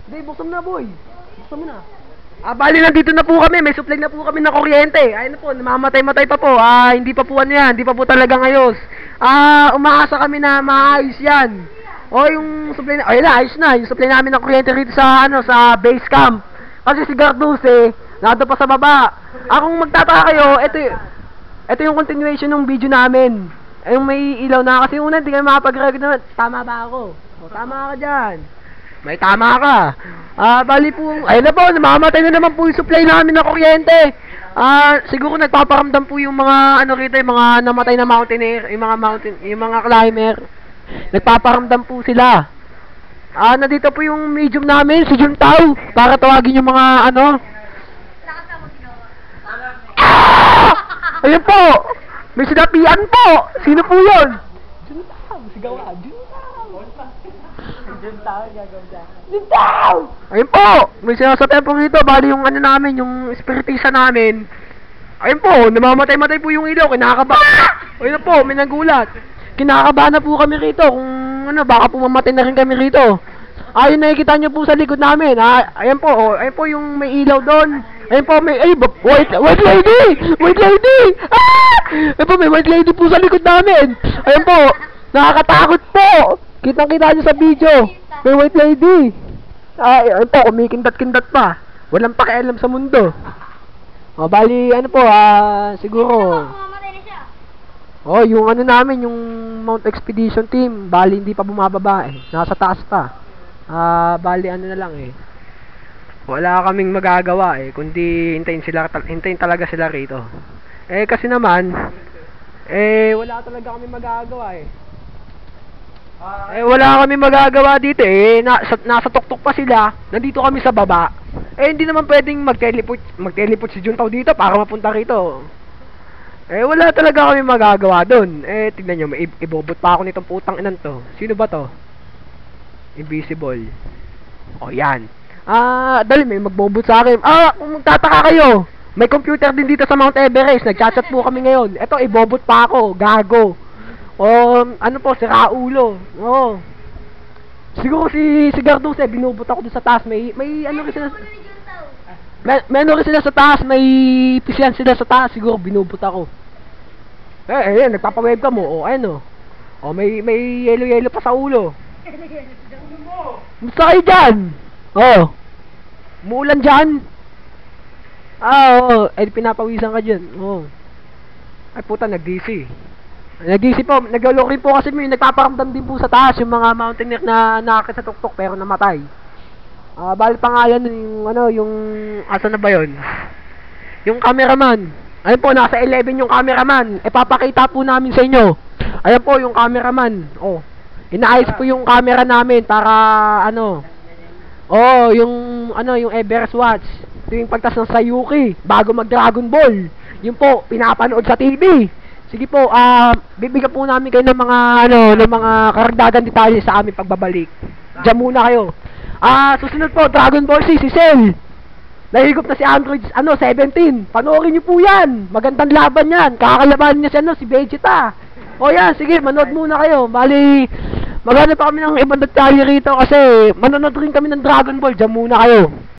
Hindi, buksan mo na, boy. Buksan mo na. Bali nandito na po kami, may supply na po kami ng kuryente. Ayun na po, namamatay-matay pa po. Hindi pa po ano yan, hindi pa po talagang ayos. Umaasa kami na maayos yan. Yung supply na, ayun na, ayos na. Yung supply namin ng kuryente rito sa, sa base camp. Kasi si Garduse, nado pa sa baba. Kung magtataka kayo, ito yung continuation ng video namin. Yung may ilaw na, kasi una, hindi kayo makapag-record naman. Tama ba ako? Tama ka dyan. May tama ka. Bali po, ayun na po, namamatay na naman po yung supply namin ng kuryente. Siguro nagpaparamdam po yung mga rito, yung mga namatay na mountaineer, yung mga climber. Nagpaparamdam po sila. Nandito po yung medium namin, si Juntao, para tawagin yung mga Ayun po. May sinapian po. Sino po yun? Juntao, sigawan. Juntao! Ayun po! May sinasabihan po rito. Bali yung namin, yung espiritisa namin. Ayun po, namamatay-matay po yung ilaw. Kinakaba. Ayun po, may nagulat. Kinakaba na po kami rito. Kung baka po mamatay na rin kami rito. Ayun, nakikita nyo po sa likod namin. Ayun po, ayun po yung may ilaw doon. Ayun po, may, white lady! White lady! Ayun po, may white lady po sa likod namin. Ayun po, nakakatakot po. Kitang-kita nyo sa video. May white lady. Ayun po, kumikindat-kindat pa. Walang pakialam sa mundo. Bali, siguro. Yung namin, yung Mount Expedition team, bali hindi pa bumababa eh. Nasa taas pa. Bali na lang eh. Wala kaming magagawa eh, kundi hintayin talaga sila rito. Kasi naman, wala talaga kaming magagawa eh. Wala kami magagawa dito eh. Nasa tuktok pa sila. Nandito kami sa baba. Hindi naman pwedeng mag-teleport si Juntao dito para mapunta rito. Wala talaga kami magagawa doon. Tignan nyo, ibobot pa ako nitong putang inan to. Sino ba to? Invisible. Yan. Dali, may magbobot sa akin. Kung magtataka kayo, may computer din dito sa Mount Everest. Nagchat-chat po kami ngayon. Ito, ibobot pa ako. Gago. Si Raulo. Siguro si Garduse, binubot ako doon sa taas. May rin sila. May rin sila sa taas. May pisyan sila sa taas. Siguro binubot ako. Nagpapa-webcam mo. May yelo-yelo pa sa ulo. Musta kayo dyan? Umuulan dyan? Pinapawisan ka dyan. Ay puta, nag-DC. Nag-DC po, nag-alok rin po kasi may nagpaparamdam din po sa taas yung mga mountaineer na nakakit sa tuktok pero namatay. Bali pangalan yung asa na ba yun? Yung cameraman. Ayun po, nasa 11 yung cameraman. Papakita po namin sa inyo. Ayun po yung cameraman. Inaayos po yung camera namin para yung Everest Watch. Tuwing pagtas ng Sayuki bago mag Dragon Ball. Yun po, pinapanood sa TV. Sige po, bibigyan po namin kayo ng mga karagdagan detalye sa aming pagbabalik. Diyan muna kayo. Susunod po, Dragon Ball Z, si Cell. Nahigop na si Android 17. Panoorin niyo po yan. Magandang laban yan. Kakalaban niya si Vegeta. Yan, sige, manood muna kayo. Bali, maghanap pa kami ng ibang detalye rito kasi manonood rin kami ng Dragon Ball. Diyan muna kayo.